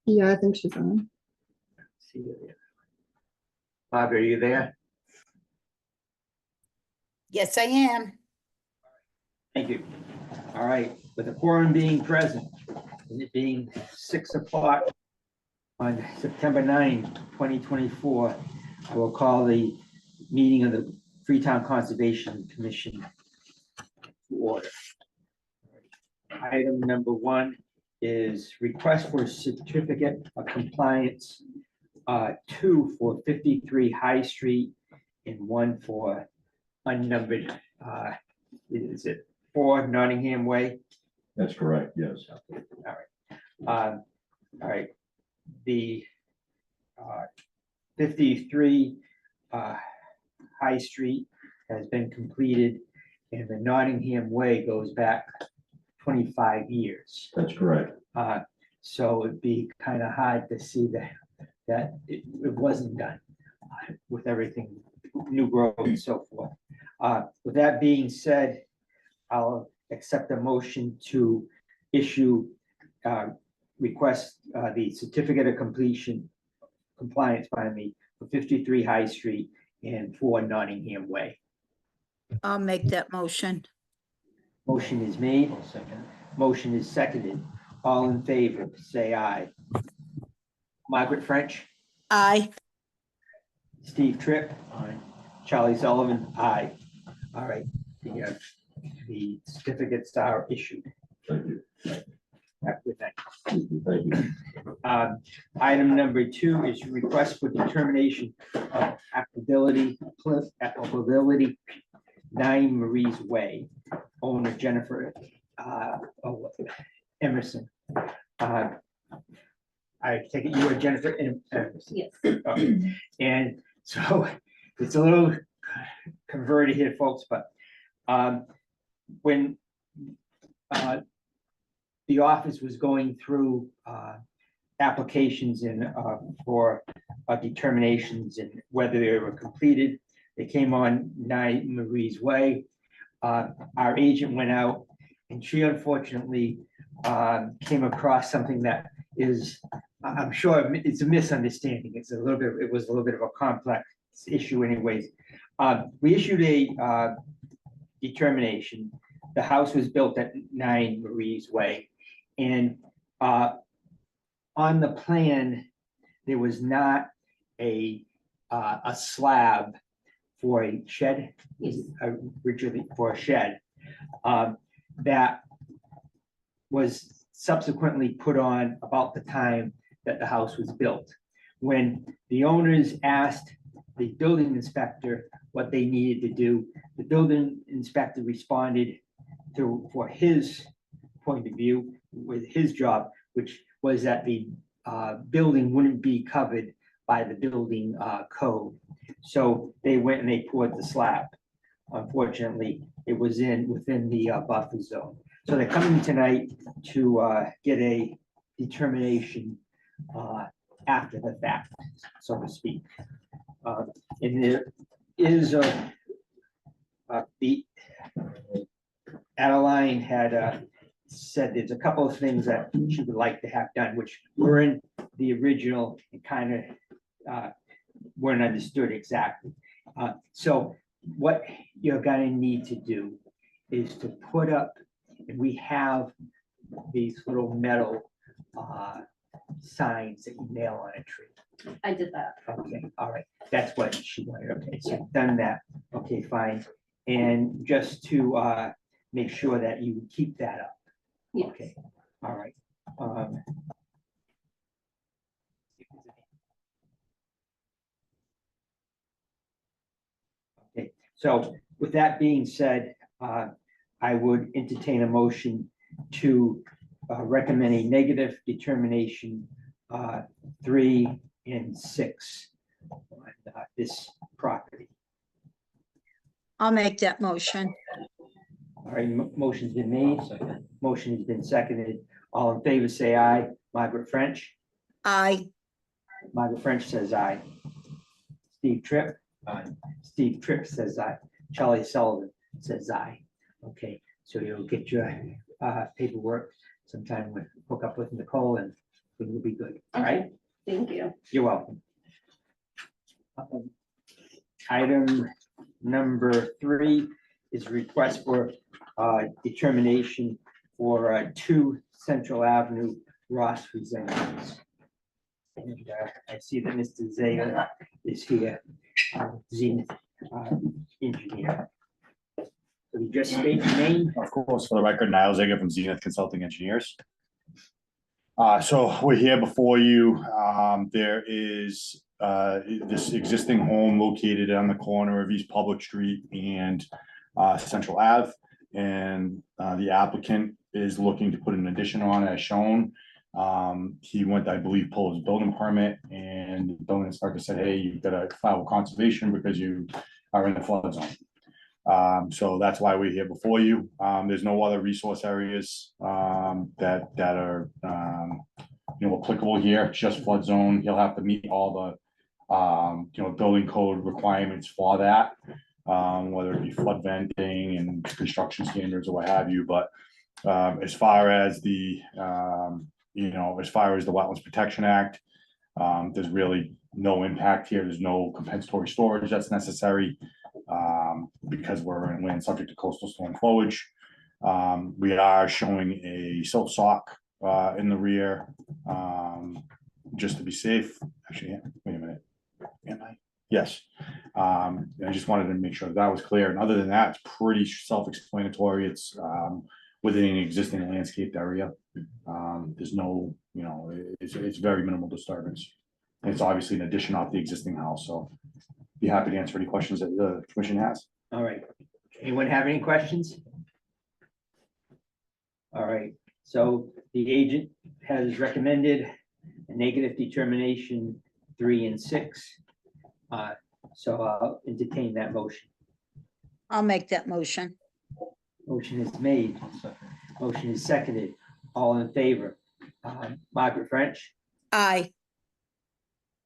Yeah, I think she's on. See you there. Barbara, are you there? Yes, I am. Thank you. All right, with the quorum being present, and it being 6 o'clock on September 9, 2024, I will call the meeting of the Freetown Conservation Commission to order. Item number 1 is request for certificate of compliance, 2 for 53 High Street and 1 for unnumbered, is it 4 Nottingham Way? That's correct, yes. All right, the 53 High Street has been completed, and the Nottingham Way goes back 25 years. That's correct. So it'd be kind of hard to see that it wasn't done with everything, new growth and so forth. With that being said, I'll accept a motion to issue, request the certificate of compliance by me for 53 High Street and 4 Nottingham Way. I'll make that motion. Motion is made. Motion is seconded. All in favor, say aye. Margaret French, Aye. Steve Tripp. Aye. Charlie Sullivan, aye. All right, the certificates are issued. Thank you. With that. Thank you. Item number 2 is request for determination of applicability, 9 Marie's Way, owner Jennifer Emerson. I take it you are Jennifer Emerson. Yes. Okay. And so it's a little converted here, folks, but when the office was going through applications and for determinations and whether they were completed, they came on 9 Marie's Way. Our agent went out, and she unfortunately came across something that is, I'm sure it's a misunderstanding. It was a little bit of a complex issue anyways. We issued a determination. The house was built at 9 Marie's Way, and on the plan, there was not a slab for a shed, originally for a shed, that was subsequently put on about the time that the house was built. When the owners asked the building inspector what they needed to do, the building inspector responded for his point of view with his job, which was that the building wouldn't be covered by the building code. So they went and they poured the slab. Unfortunately, it was within the buffer zone. So they're coming tonight to get a determination after the fact, so to speak. And there is the Adeline had said there's a couple of things that she would like to have done, which were in the original and kind of weren't understood exactly. So what you're gonna need to do is to put up, and we have these little metal signs that you nail on a tree. I did that. Okay, all right, that's what she wanted. Okay, so you've done that. Okay, fine. And just to make sure that you keep that up. Yes. Okay, all right. Okay, so with that being said, I would entertain a motion to recommend a negative determination 3 and 6 on this property. I'll make that motion. All right, motion's been made. Motion has been seconded. All in favor, say aye. Margaret French. Aye. Margaret French says aye. Steve Tripp. Aye. Steve Tripp says aye. Charlie Sullivan says aye. Okay, so you'll get your paperwork sometime with, hook up with Nicole and it will be good. All right, Thank you. you're welcome. Item number 3 is request for determination for 2 Central Avenue Ross rezonings. And I see that Mr. Zager is here, Zenith engineer. Could you just state your name? Of course, for the record, Niall Zager from Zenith Consulting Engineers. So we're here before you. There is this existing home located on the corner of East Public Street and Central Ave. And the applicant is looking to put an addition on as shown. He went, I believe, pull his building permit, and the building inspector said, hey, you've got to file with conservation because you are in the flood zone. So that's why we're here before you. There's no other resource areas that are applicable here, just flood zone. He'll have to meet all the building code requirements for that, whether it be flood venting and construction standards or what have you. But as far as the as far as the Wetlands Protection Act, there's really no impact here. There's no compensatory storage that's necessary. Because we're in land subject to coastal storm flowage. We are showing a silt sock in the rear, just to be safe. Actually, wait a minute. Am I? Yes. I just wanted to make sure that was clear. And other than that, it's pretty self-explanatory. It's within an existing landscaped area. There's no, it's very minimal disturbance. And it's obviously an addition off the existing house, so be happy to answer any questions that the commission has. All right. Anyone have any questions? All right. So the agent has recommended a negative determination 3 and 6. So I'll entertain that motion. I'll make that motion. Motion is made. Motion is seconded. All in favor? Margaret French? Aye.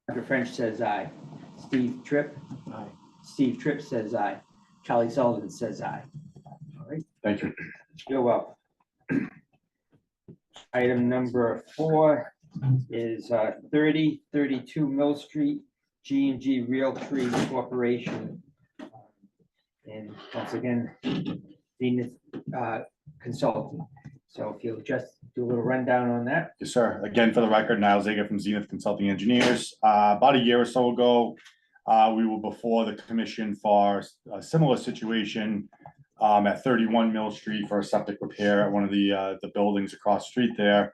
Margaret French says aye. Steve Tripp? Aye. Steve Tripp says aye. Charlie Sullivan says aye. All right, Thank you. you're welcome. Item number 4 is 3032 Mill Street, G&G Realty Corporation. And once again, Zenith Consulting. So if you'll just do a little rundown on that. Yes, sir. Again, for the record, Niall Zager from Zenith Consulting Engineers. About a year or so ago, we were before the commission for a similar situation at 31 Mill Street for a septic repair at one of the buildings across the street there.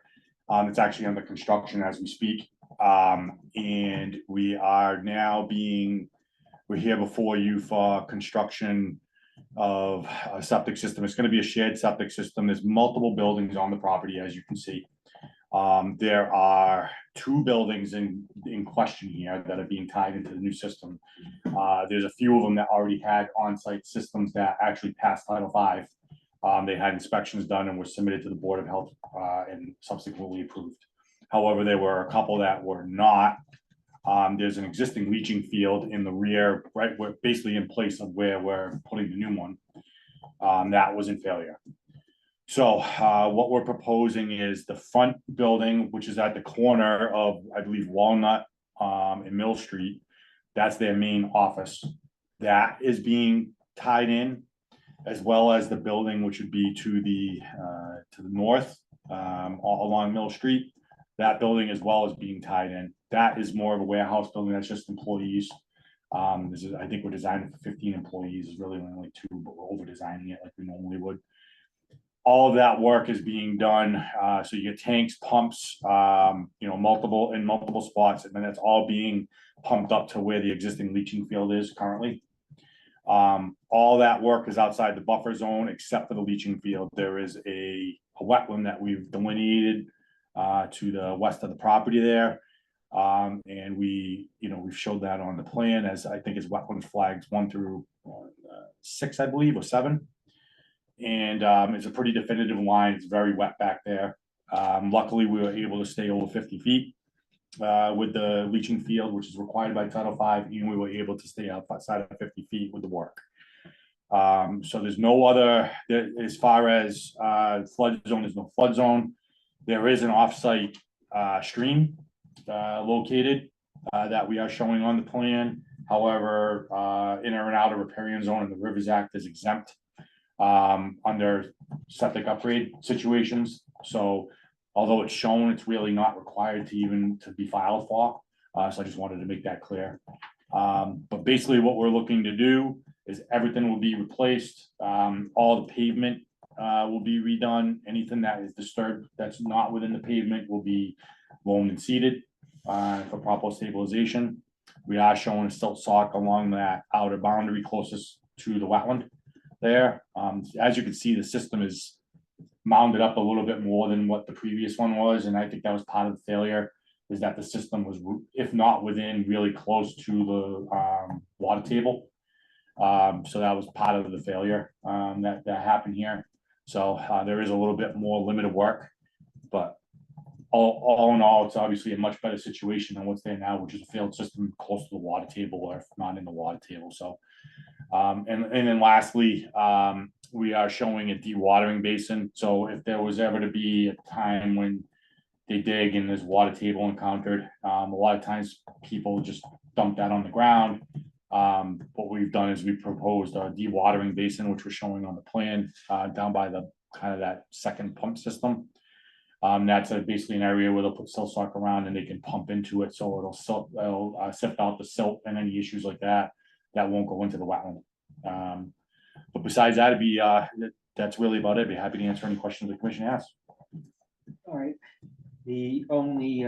It's actually under construction as we speak. And we are now we're here before you for construction of a septic system. It's going to be a shared septic system. There's multiple buildings on the property, as you can see. There are 2 buildings in question here that are being tied into the new system. There's a few of them that already had on-site systems that actually passed Title V. They had inspections done and were submitted to the Board of Health and subsequently approved. However, there were a couple that were not. There's an existing leaching field in the rear, right, where basically in place of where we're putting the new one. That was in failure. So what we're proposing is the front building, which is at the corner of, I believe, Walnut and Mill Street. That's their main office. That is being tied in, as well as the building, which would be to the north, all along Mill Street. That building as well is being tied in. That is more of a warehouse building. That's just employees. This is, I think we're designing for 15 employees. It's really only 2, but we're over designing it like we normally would. All of that work is being done. So you get tanks, pumps, multiple spots, and then it's all being pumped up to where the existing leaching field is currently. All that work is outside the buffer zone, except for the leaching field. There is a wetland that we've delineated to the west of the property there. And we've showed that on the plan as I think is wetlands flags 1 through 6, I believe, or 7. And it's a pretty definitive line. It's very wet back there. Luckily, we were able to stay over 50 feet with the leaching field, which is required by Title V, and we were able to stay outside of 50 feet with the work. So there's no other, as far as flood zone, there's no flood zone. There is an off-site stream located that we are showing on the plan. However, in or and out of riparian zone and the Rivers Act is exempt under septic upgrade situations. So although it's shown, it's really not required to even to be filed for. So I just wanted to make that clear. But basically what we're looking to do is everything will be replaced. All the pavement will be redone. Anything that is disturbed that's not within the pavement will be loamed and seeded for proper stabilization. We are showing a silt sock along that outer boundary closest to the wetland there. As you can see, the system is mounded up a little bit more than what the previous one was, and I think that was part of the failure, is that the system was, if not within, really close to the water table. So that was part of the failure that happened here. So there is a little bit more limited work, but all in all, it's obviously a much better situation than what's there now, which is a failed system close to the water table, or if not in the water table. So and then lastly, we are showing a dewatering basin. So if there was ever to be a time when they dig and there's water table encountered, a lot of times people just dump that on the ground. What we've done is we proposed a dewatering basin, which we're showing on the plan down by the kind of that second pump system. That's basically an area where they'll put silt sock around and they can pump into it, so it'll sift out the silt and any issues like that won't go into the wetland. But besides that, it'd be that's really about it. I'd be happy to answer any questions the commission has. All right. The only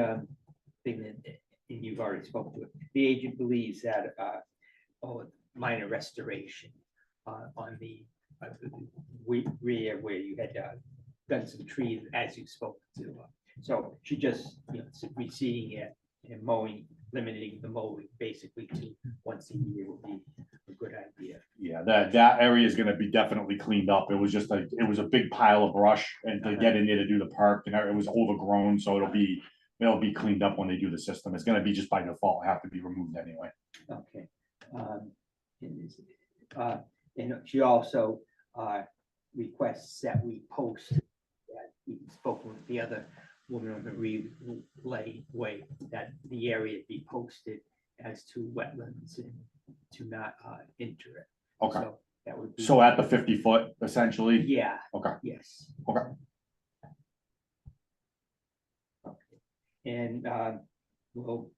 thing that, and you've already spoken to it, the agent believes that minor restoration on the rear where you had done some trees as you spoke to. So she just, reseeding it and mowing, limiting the mowing basically to once a year would be a good idea. Yeah, that area is gonna be definitely cleaned up. It was just like, it was a big pile of brush, and to get in there to do the park, and it was overgrown, so it'll be cleaned up when they do the system. It's gonna be just by default, have to be removed anyway. Okay. And she also requests that we post that we spoke with the other woman on the relay way, that the area be posted as to wetlands and to not enter it. Okay, So that would be. so at the 50-foot, essentially? Yeah. Okay. Yes. Okay. And well,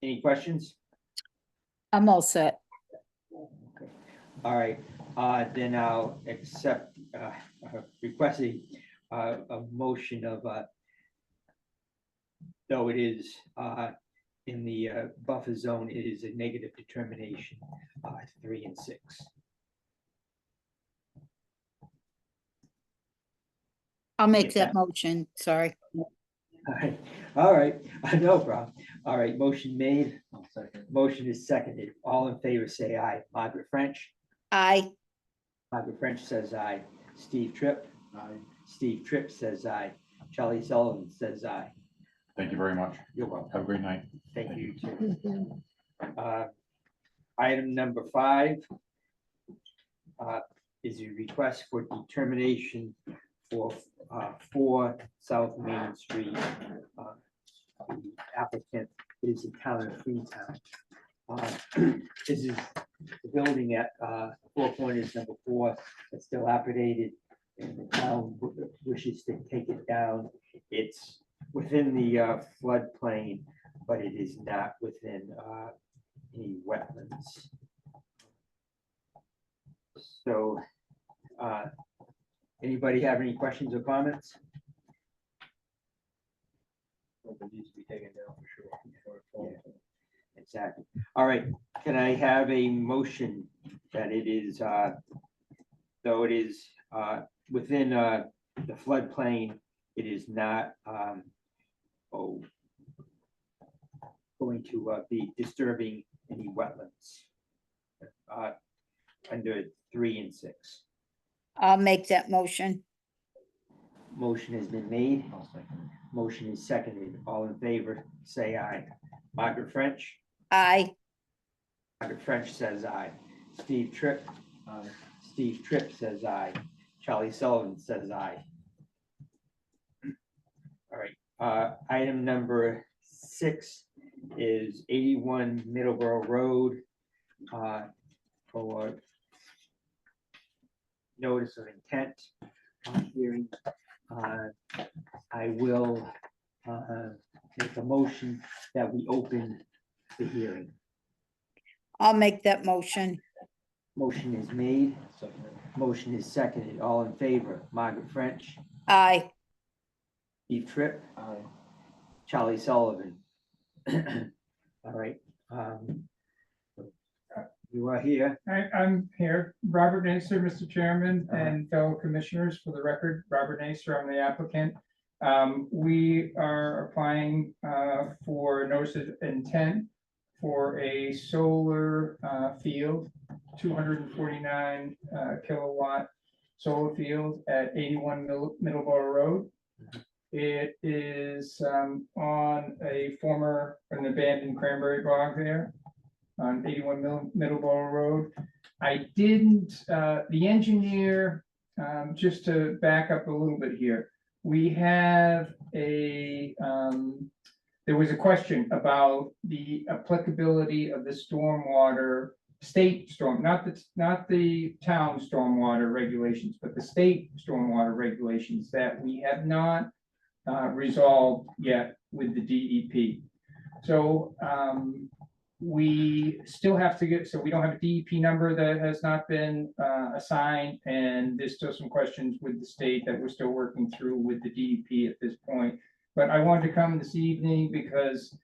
any questions? I'm all set. Okay. All right, then I'll accept requesting a motion of though it is in the buffer zone, it is a negative determination 3 and 6. I'll make that motion. Sorry. All right, no problem. All right, motion made. Motion is seconded. All in favor, say aye. Margaret French. Aye. Margaret French says aye. Steve Tripp. Aye. Steve Tripp says aye. Charlie Sullivan says aye. Thank you very much. You're welcome. Have a great night. Thank you. Too. Item number 5 is a request for determination for 4 South Main Street. The applicant is the town of Freetown. This is the building at 4 Corners number 4 that's dilapidated, and the town wishes to take it down. It's within the floodplain, but it is not within any wetlands. So anybody have any questions or comments? It needs to be taken down for sure. Exactly. All right, can I have a motion that it is, though it is within the floodplain, it is not going to be disturbing any wetlands under 3 and 6. I'll make that motion. Motion has been made. Motion is seconded. All in favor, say aye. Margaret French. Aye. Margaret French says aye. Steve Tripp. Steve Tripp says aye. Charlie Sullivan says aye. All right, item number 6 is 81 Middleborough Road. For notice of intent hearing. I will make a motion that we open the hearing. I'll make that motion. Motion is made. Motion is seconded. All in favor, Margaret French, Aye. Steve Tripp, Charlie Sullivan. All right. You are here. I'm here, Robert Nacer, Mr. Chairman, and fellow commissioners. For the record, Robert Nacer, I'm the applicant. We are applying for notice of intent for a solar field, 249 kilowatt solar field at 81 Middleborough Road. It is on a former, an abandoned cranberry bog there on 81 Middleborough Road. I didn't, the engineer, just to back up a little bit here, we have a, there was a question about the applicability of the stormwater, state storm, not the town stormwater regulations, but the state stormwater regulations that we have not resolved yet with the DEP. So we still have to get, so we don't have a DEP number that has not been assigned, and there's still some questions with the state that we're still working through with the DEP at this point. But I wanted to come this evening because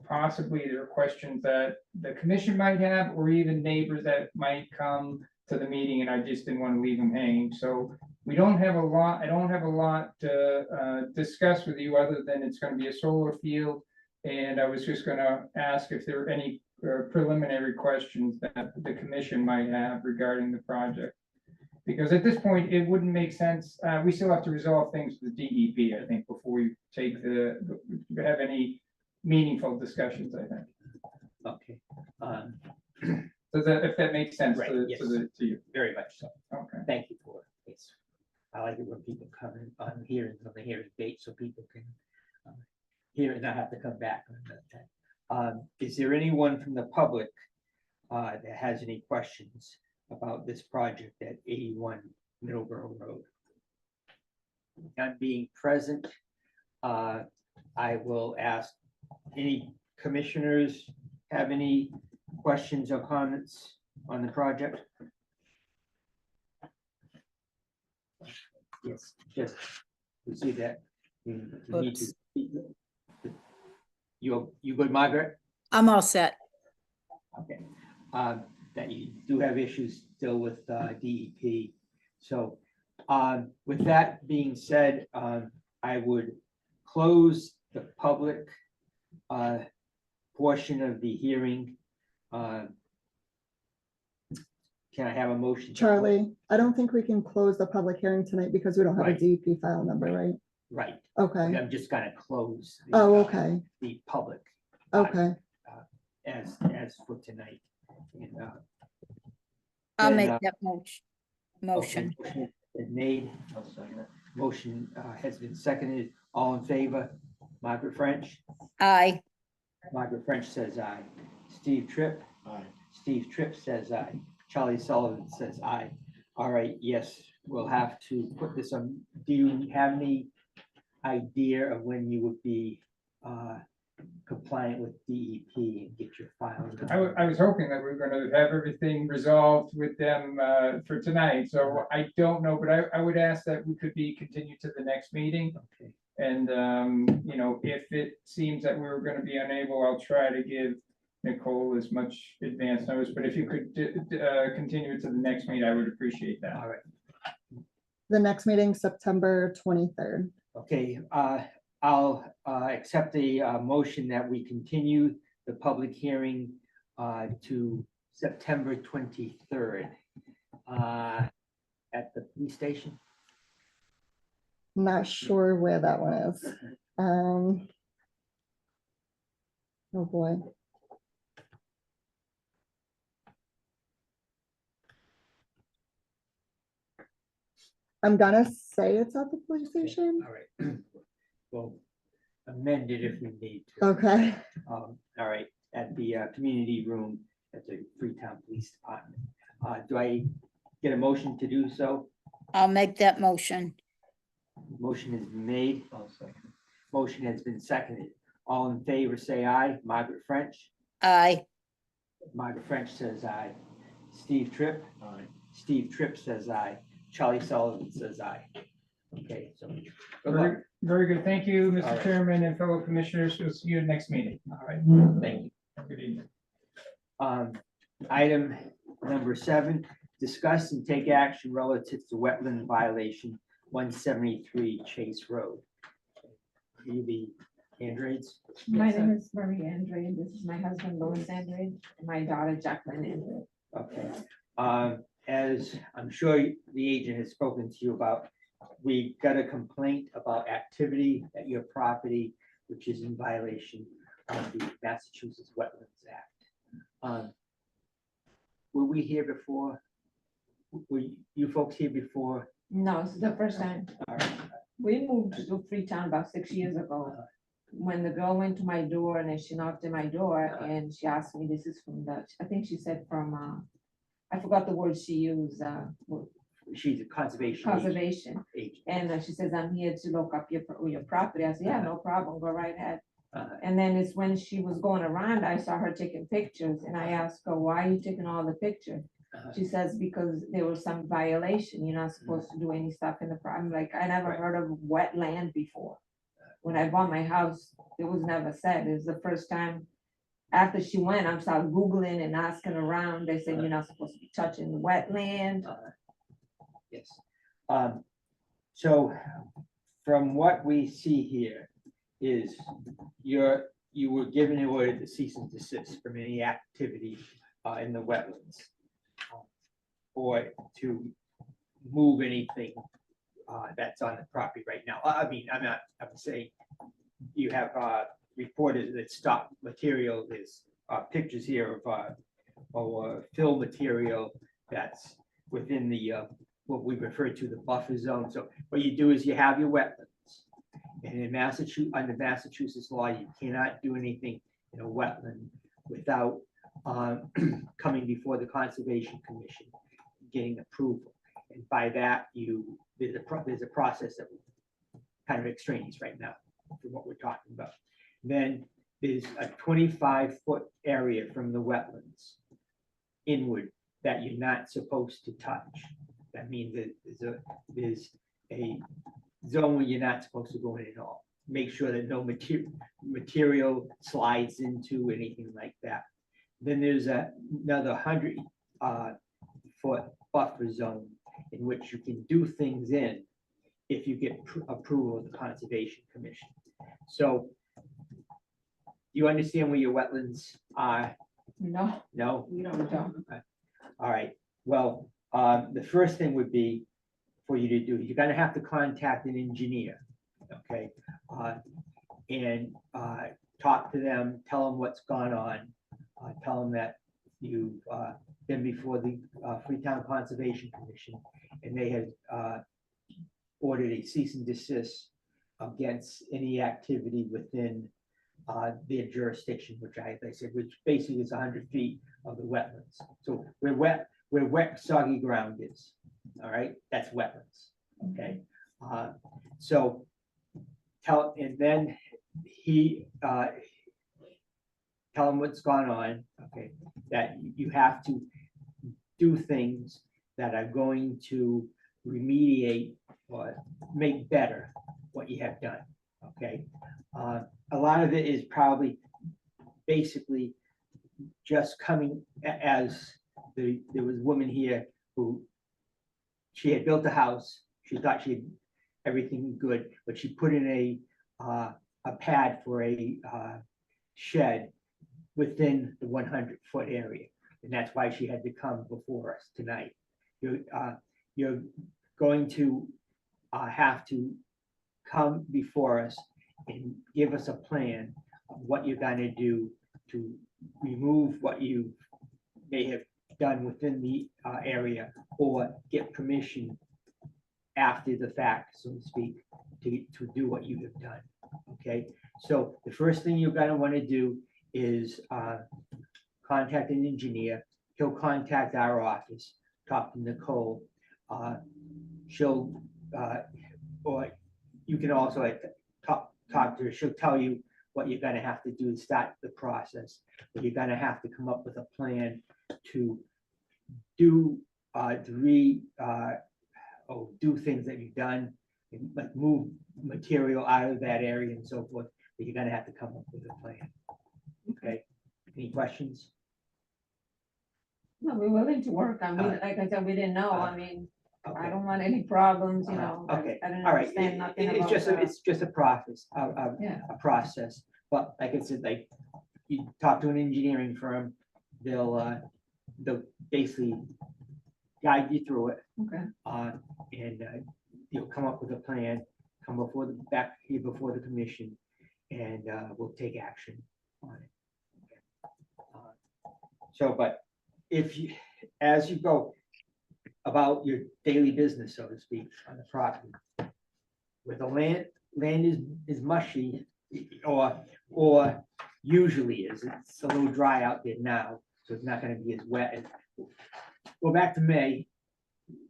possibly there are questions that the commission might have, or even neighbors that might come to the meeting, and I just didn't want to leave them hanging. So we don't have a lot, I don't have a lot to discuss with you other than it's going to be a solar field. And I was just gonna ask if there are any preliminary questions that the commission might have regarding the project. Because at this point, it wouldn't make sense, we still have to resolve things with the DEP, I think, before we take have any meaningful discussions, I think. Okay. Does that, if that makes sense Right, to yes. to you? Very much so. Okay. Thank you for it. It's, I like it when people come in on hearings, on the hearing date, so people can hear and not have to come back on that. Is there anyone from the public that has any questions about this project at 81 Middleborough Road? Not being present, I will ask any commissioners have any questions or comments on the project? Yes, just, we see that. You need to. You good, Margaret? I'm all set. Okay. That you do have issues still with DEP. So with that being said, I would close the public portion of the hearing. Can I have a motion? to close? Charlie, I don't think we can close the public hearing tonight because we don't have a Right. DEP file number, right? Right. Okay, I'm just gonna close. the, oh, okay, The public okay. as for tonight. And, I'll Then, make uh, that motion. okay, motion is made. Motion has been seconded. All in favor? Margaret French? Aye. Margaret French says aye. Steve Tripp? Aye. Steve Tripp says aye. Charlie Sullivan says aye. All right, yes, we'll have to put this on. Do you have any idea of when you would be compliant with DEP and get your file done? I was hoping that we were gonna have everything resolved with them for tonight, so I don't know, but I would ask that we could be continued to the next meeting. Okay, And, if it seems that we're gonna be unable, I'll try to give Nicole as much advance notice, but if you could continue it to the next meeting, I would appreciate that. all right. The next meeting, September 23rd. Okay, I'll accept the motion that we continue the public hearing to September 23rd at the police station. Not sure where that one is. Oh, boy. I'm gonna say it's at the police station. All right. We'll amend it if we need to. Okay, All right, at the community room at the Freetown Police Department. Do I get a motion to do so? I'll make that motion. Motion is made. Motion has been seconded. All in favor, say aye. Margaret French. Aye. Margaret French says aye. Steve Tripp. Aye. Steve Tripp says aye. Charlie Sullivan says aye. Okay, so good luck. Very, very good. Thank you, All Mr. right. Chairman and fellow commissioners. We'll see you at next meeting. All right, thank you. Have a Good evening. Item number 7, discuss and take action relative to wetland violation 173 Chase Road. You the Andrades? My name is Marie Andrade. This is my husband Louis Andrade and my daughter Jacqueline Andrade. Okay. As I'm sure the agent has spoken to you about, we got a complaint about activity at your property, which is in violation of the Massachusetts Wetlands Act. Were we here before? Were you folks here before? No, this is the first time. All right. We moved to Freetown about 6 years ago. When the girl went to my door and then she knocked at my door and she asked me, this is from the, I think she said from, I forgot the word she used, She's a conservation conservation. agent. And she says, I'm here to look up your property. I said, yeah, no problem, go right ahead. Uh, And then it's when she was going around, I saw her taking pictures and I asked her, why are you taking all the pictures? uh, She says, because there was some violation, you're not supposed to do any stuff in the, I'm like, I never Right. heard of wetland before. When I bought my house, it was never said, it was the first time. After she went, I'm started Googling and asking around, they said, you're not supposed to be touching the wetland. Yes. So from what we see here is you were given an order to cease and desist from any activity in the wetlands. Or to move anything that's on the property right now. I mean, I'm saying you have reported that stock material is pictures here of fill material that's within the what we refer to the buffer zone. So what you do is you have your wetlands. And in Massachusetts, under Massachusetts law, you cannot do anything in a wetland without coming before the Conservation Commission, getting approval. And by that, there's a process that kind of extraneous right now from what we're talking about. Then there's a 25-foot area from the wetlands inward that you're not supposed to touch. That means that there's a zone where you're not supposed to go in at all. Make sure that no material slides into anything like that. Then there's another 100-foot buffer zone in which you can do things in if you get approval of the Conservation Commission. So you understand where your wetlands are? No, No? we don't know. All right, well, the first thing would be for you to do, you're gonna have to contact an engineer, okay? And talk to them, tell them what's gone on, tell them that you've been before the Freetown Conservation Commission, and they have ordered a cease and desist against any activity within their jurisdiction, which I said, which basically is 100 feet of the wetlands. So where wet soggy ground is, all right, that's wetlands, okay? So and then tell them what's gone on, okay? That you have to do things that are going to remediate or make better what you have done, okay? A lot of it is probably basically just coming as there was a woman here who she had built a house. She thought she had everything good, but she put in a pad for a shed within the 100-foot area. And that's why she had to come before us tonight. You're going to have to come before us and give us a plan of what you're gonna do to remove what you may have done within the area, or get permission after the fact, so to speak, to do what you have done, okay? So the first thing you're gonna wanna do is contact an engineer. He'll contact our office, talk to Nicole. She'll, or you can also like talk to her. She'll tell you what you're gonna have to do to start the process. But you're gonna have to come up with a plan to do, do things that you've done, like move material out of that area and so forth. But you're gonna have to come up with a plan. Okay, any questions? No, we're willing to work. I mean, Uh, like I said, we didn't know. I mean, I don't want any problems, you know. Okay, I didn't all right, understand nothing it's about just, that. it's just a process, Yeah. a process, but like I said, like, you talk to an engineering firm, they'll basically guide you through it, Okay. and you'll come up with a plan, come before back here before the commission, and we'll take action on it. So, but if you, as you go about your daily business, so to speak, on the property, where the land is mushy, or usually is, it's a little dry out there now, so it's not gonna be as wet. Go back to May,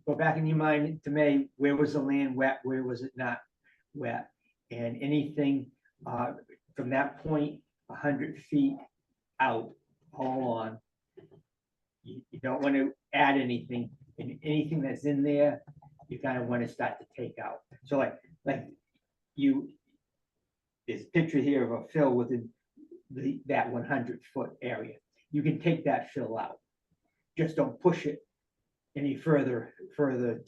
go back in your mind to May, where was the land wet, where was it not wet? And anything from that point, 100 feet out, all along, you don't want to add anything, and anything that's in there, you kind of want to start to take out. So like there's a picture here of a fill within that 100-foot area. You can take that fill out. Just don't push it any further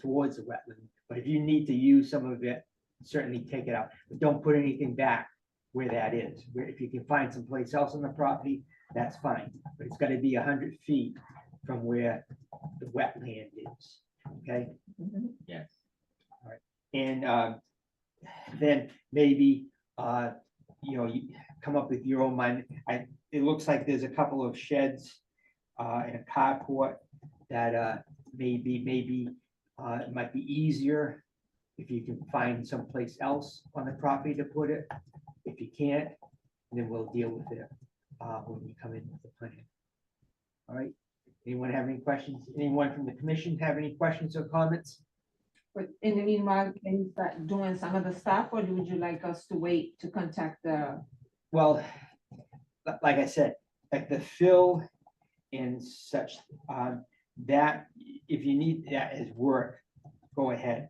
towards the wetland. But if you need to use some of it, certainly take it out. But don't put anything back where that is. Where if you can find someplace else on the property, that's fine. But it's got to be 100 feet from where the wetland is. Okay. Mhm. Yes. And then maybe, you come up with your own mind. It looks like there's a couple of sheds and a carport that maybe it might be easier if you can find someplace else on the property to put it. If you can't, then we'll deal with it when we come in with the plan. All right. Anyone have any questions? Anyone from the commission have any questions or comments? But in the meanwhile, can you start doing some of the stuff, or would you like us to wait to contact the? Well, like I said, like the fill and such, that if you need that as work, go ahead.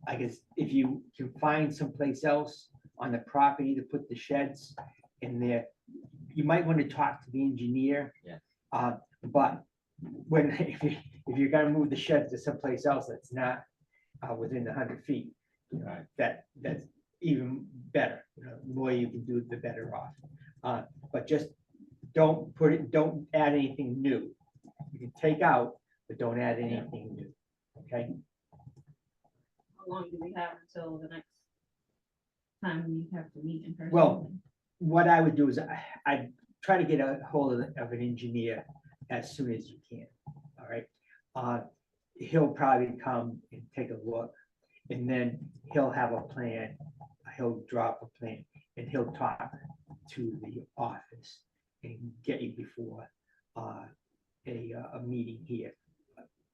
I guess if you can find someplace else on the property to put the sheds in there, you might want to talk to the engineer. Yeah. But if you're gonna move the shed to someplace else that's not within 100 feet, Right. that's even better. The more you can do, the better off. But just don't add anything new. You can take out, but don't add anything new. Okay. How long do we have until the next time we have to meet in person? Well, what I would do is I try to get a hold of an engineer as soon as you can. All right. He'll probably come and take a look, and then he'll have a plan. He'll drop a plan, and he'll talk to the office and get you before a meeting here.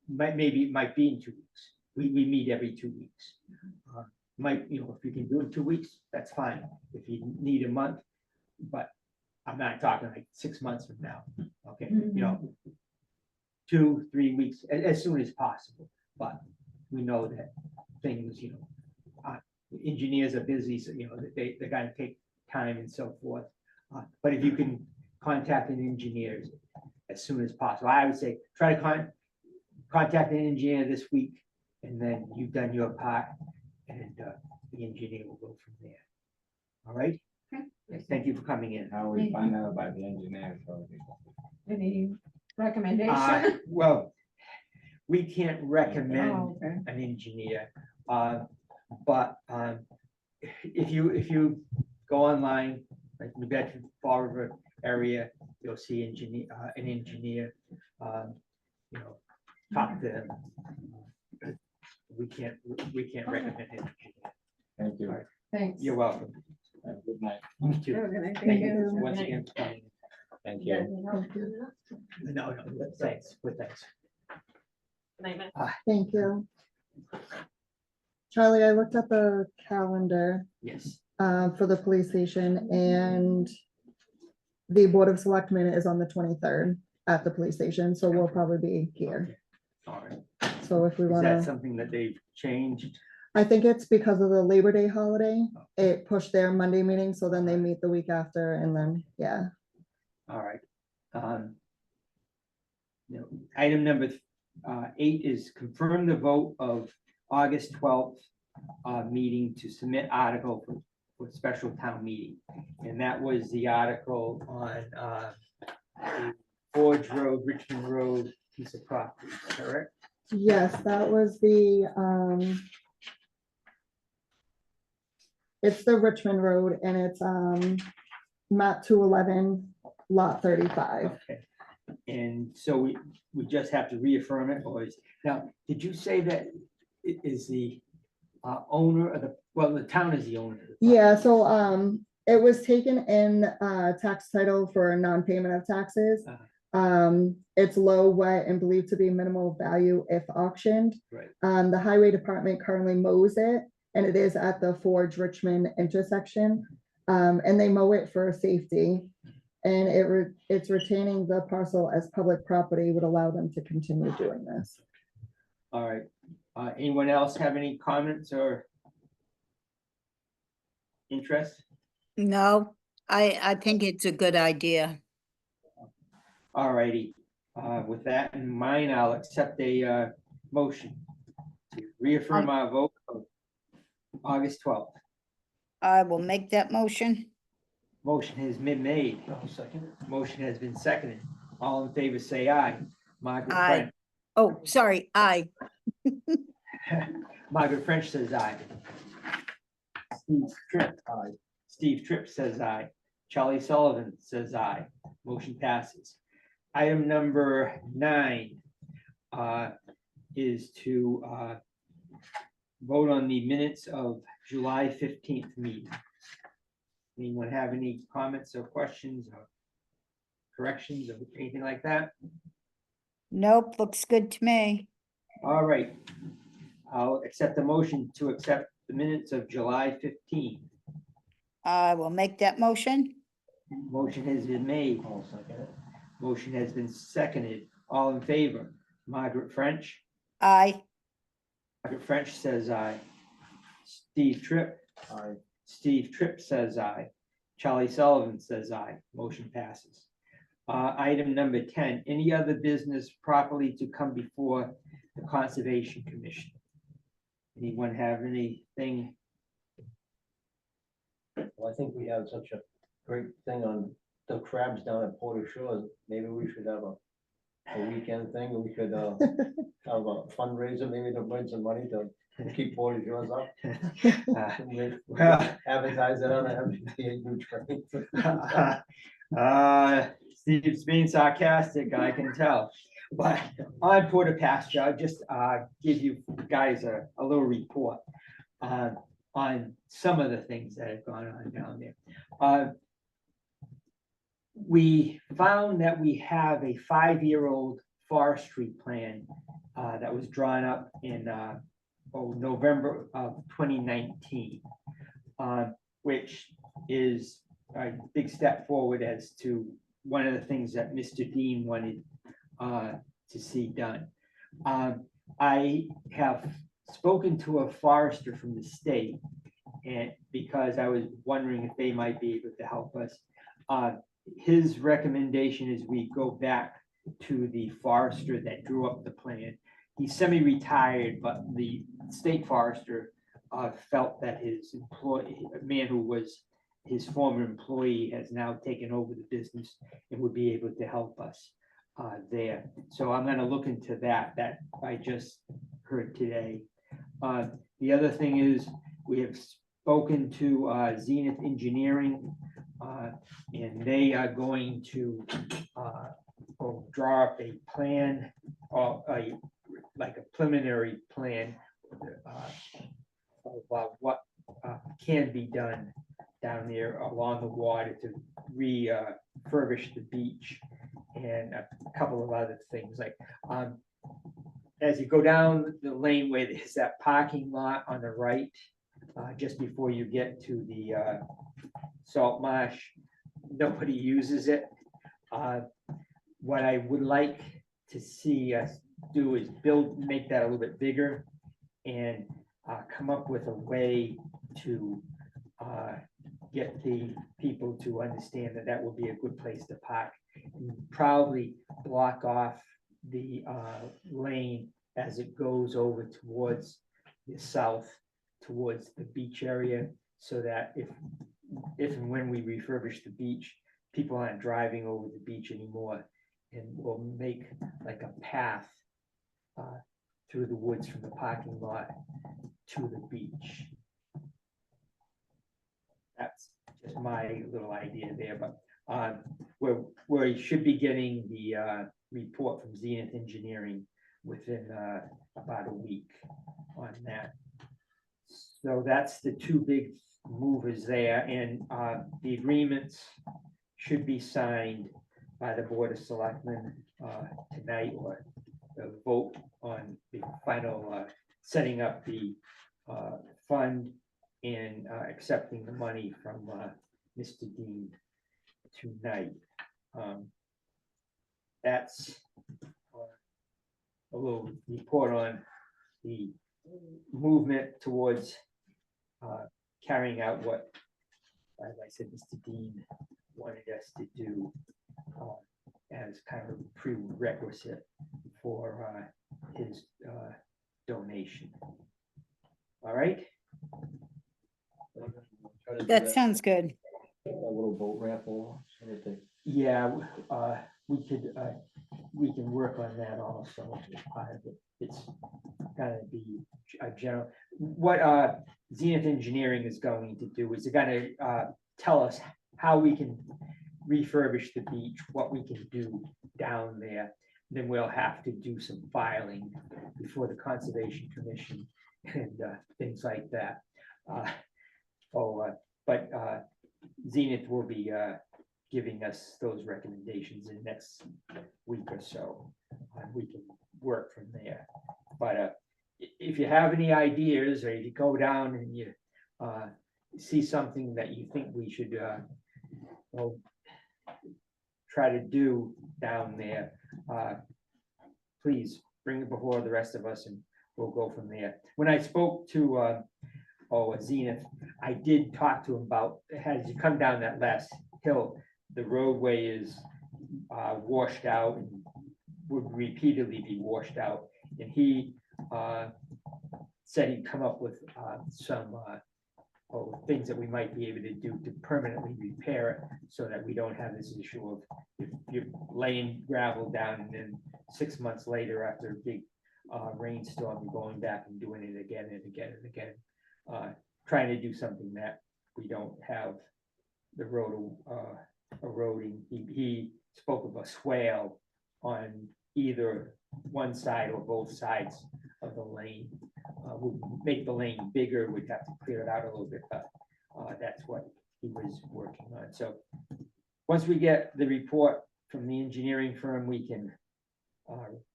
Maybe it might be in 2 weeks. We meet every 2 weeks. If you can do it in 2 weeks, that's fine. If you need a month, but I'm not talking like 6 months from now. Okay, 2-3 weeks, as soon as possible. But we know that things, engineers are busy, so they're gonna take time and so forth. But if you can contact an engineer as soon as possible, I would say try to contact an engineer this week, and then you've done your part, and the engineer will go from there. All right? Thank you for coming in. How we find out about the engineer? Any recommendation? Well, we can't recommend Oh, okay. an engineer, but if you go online, like New Bedford, Fall River area, you'll see an engineer, talk to them. We can't recommend it. Thank you. Thanks. You're welcome. Have a good night. You too. Thank you. Once again. for coming. Thank you. Thank you. No, thanks, but thanks. Thank you. Charlie, I looked at the calendar Yes, for the police station, and the Board of Selectmen is on the 23rd at the police station, so we'll probably be here. all right. So if we Is want that to, something that they've changed? I think it's because of the Labor Day holiday. It pushed their Monday meeting, so then they meet the week after, and then, yeah. All right. No, item number 8 is confirm the vote of August 12th meeting to submit article for special town meeting. And that was the article on the Forge Road, Richmond Road piece of property, correct? Yes, that was the, it's the Richmond Road, and it's, map 211, lot 35. Okay. And so we just have to reaffirm it, or is, now, did you say that it is the owner of the, well, the town is the owner? of the property. Yeah, so, it was taken in, tax title for non-payment of taxes. It's low, wet, and believed to be minimal value if auctioned. Right. The highway department currently mows it, and it is at the Forge Richmond intersection. And they mow it for safety. And it's retaining the parcel as public property would allow them to continue doing this. All right. Anyone else have any comments or interest? No, I think it's a good idea. All righty. With that in mind, I'll accept a motion to reaffirm our vote of August 12th. I will make that motion. Motion has been made. Motion has been seconded. All in favor, say aye. Margaret Aye. French. Oh, sorry, aye. Margaret French says aye. Steve Tripp. Aye. Steve Tripp says aye. Charlie Sullivan says aye. Motion passes. Item number 9 is to vote on the minutes of July 15th meeting. Anyone have any comments or questions or corrections or anything like that? Nope, looks good to me. All right. I'll accept the motion to accept the minutes of July 15th. I will make that motion. Motion has been made. Motion has been seconded. All in favor? Margaret French. Aye. Margaret French says aye. Steve Tripp. Aye. Steve Tripp says aye. Charlie Sullivan says aye. Motion passes. Item number 10, any other business properly to come before the Conservation Commission? Anyone have anything? Well, I think we have such a great thing on the crabs down at Porter Shores. Maybe we should have a weekend thing, and we could have a fundraiser, maybe to bring some money to keep Porter Shores up. Maybe Well, advertise it on the MBTA new train. Steve's being sarcastic, I can tell. But on Porter Pasture, I'll just give you guys a little report on some of the things that have gone on down there. We found that we have a 5-year-old forestry plan that was drawn up in November of 2019, which is a big step forward as to one of the things that Mr. Dean wanted to see done. I have spoken to a forester from the state, and because I was wondering if they might be able to help us. His recommendation is we go back to the forester that drew up the plan. He's semi-retired, but the state forester felt that his employee, a man who was his former employee, has now taken over the business and would be able to help us there. So I'm gonna look into that I just heard today. The other thing is, we have spoken to Zenith Engineering, and they are going to draw up a plan, or like a preliminary plan what can be done down there along the water to refurbish the beach and a couple of other things like, as you go down the laneway, there's that parking lot on the right, just before you get to the salt marsh. Nobody uses it. What I would like to see us do is make that a little bit bigger and come up with a way to get the people to understand that that will be a good place to park. And probably block off the lane as it goes over towards the south, towards the beach area, so that if and when we refurbish the beach, people aren't driving over the beach anymore, and we'll make like a path through the woods from the parking lot to the beach. That's just my little idea there, but we should be getting the report from Zenith Engineering within about a week on that. So that's the two big movers there, and the agreements should be signed by the Board of Selectmen tonight, or the vote on the final setting up the fund and accepting the money from Mr. Dean tonight. That's a little report on the movement towards carrying out what, as I said, Mr. Dean wanted us to do as kind of a prerequisite for his donation. All right. Try to do That sounds good. A little boat raffle, so that they. Yeah, we can work on that also as part of it. It's gonna be a general, what Zenith Engineering is going to do is they're gonna tell us how we can refurbish the beach, what we can do down there. Then we'll have to do some filing before the Conservation Commission and things like that. But Zenith will be giving us those recommendations in the next week or so. We can work from there. But if you have any ideas, or if you go down and you see something that you think we should try to do down there, please bring it before the rest of us and we'll go from there. When I spoke to Zenith, I did talk to him about, as you come down that last hill, the roadway is washed out and would repeatedly be washed out. And he said he'd come up with some things that we might be able to do to permanently repair it, so that we don't have this issue of if you're laying gravel down and then 6 months later after a big rainstorm, you're going back and doing it again and again and again. Trying to do something that we don't have the road eroding. He spoke of a swale on either one side or both sides of the lane. Would make the lane bigger, we'd have to clear it out a little bit, but that's what he was working on. So once we get the report from the engineering firm, we can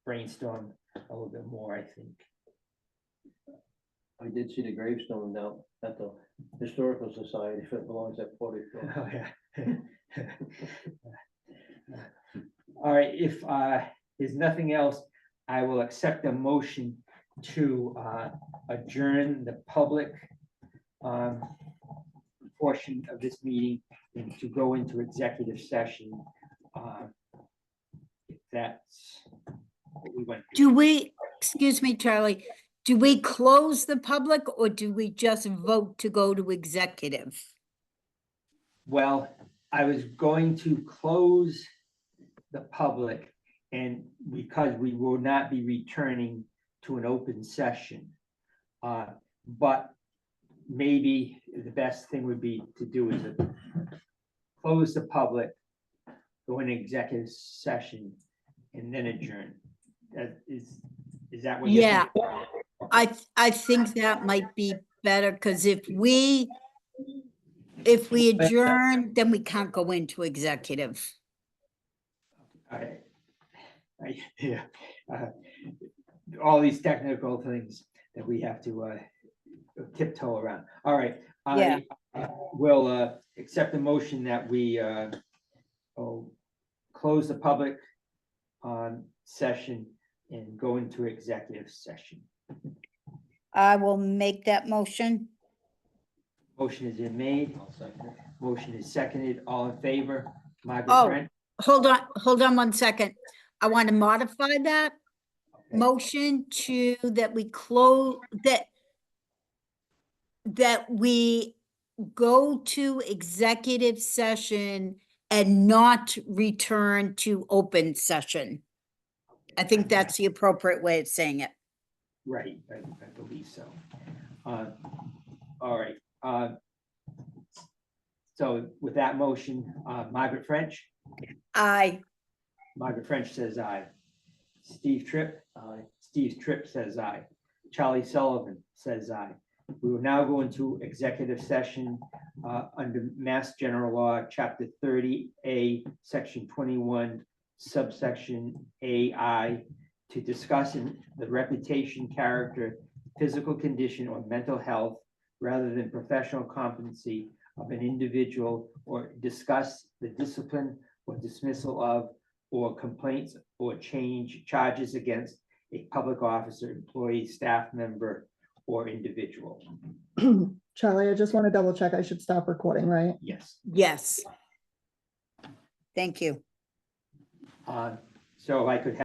brainstorm a little bit more, I think. I did see the gravestone down at the Historical Society, if it belongs at Portage Shore. Oh, yeah. All right, if there's nothing else, I will accept a motion to adjourn the public portion of this meeting and to go into executive session. If that's what we went. Do we, excuse me, Charlie, do we close the public or do we just vote to go to executive? Well, I was going to close the public, and because we will not be returning to an open session. But maybe the best thing would be to do is to close the public, go into executive session, and then adjourn. Is that what? Yeah. I think that might be better, because if we adjourn, then we can't go into executive. Yeah, all these technical things that we have to tiptoe around. All right. Yeah. I will accept the motion that we close the public session and go into executive session. I will make that motion. Motion has been made, I'll second it. motion is seconded, all in favor? Margaret Oh. Brent? Hold on 1 second. I want to modify that Okay. motion to that we close, that we go to executive session and not return to open session. I think that's the appropriate way of saying it. Right, I believe so. All right. So with that motion, Margaret French? Margaret French says aye. Steve Tripp? Aye. Steve Tripp says aye. Charlie Sullivan says aye. We will now go into executive session under Mass General Law, Chapter 30A, Section 21, subsection AI, to discuss the reputation, character, physical condition, or mental health rather than professional competency of an individual, or discuss the discipline or dismissal of, or complaints or charges against a public officer, employee, staff member, or individual. Charlie, I just want to double check. I should stop recording, right? Yes. Yes. Thank you. So I could have